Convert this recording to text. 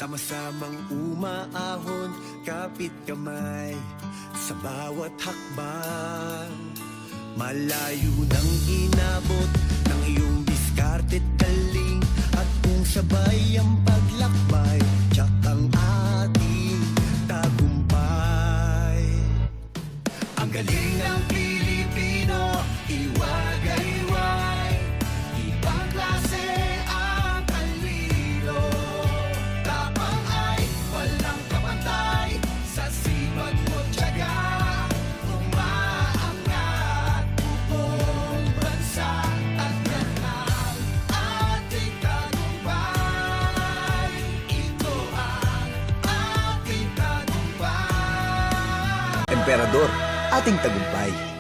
Sama-samang umaahon, kapit kamay sa bawat hakbang. Malayo nang inabot ng iyong diskarte't galing. At kung sabay ang paglakbay, tiyak ang ating tagumpay. Ang galing ng Pilipino, iwagayway, ibang klase ang talino. Tapang ay walang kapantay, sa sipag mo't tiyaga, umaangat buong bansa. At yan ang ating tagumpay, ito ang ating tagumpay. Emperador, ating tagumpay.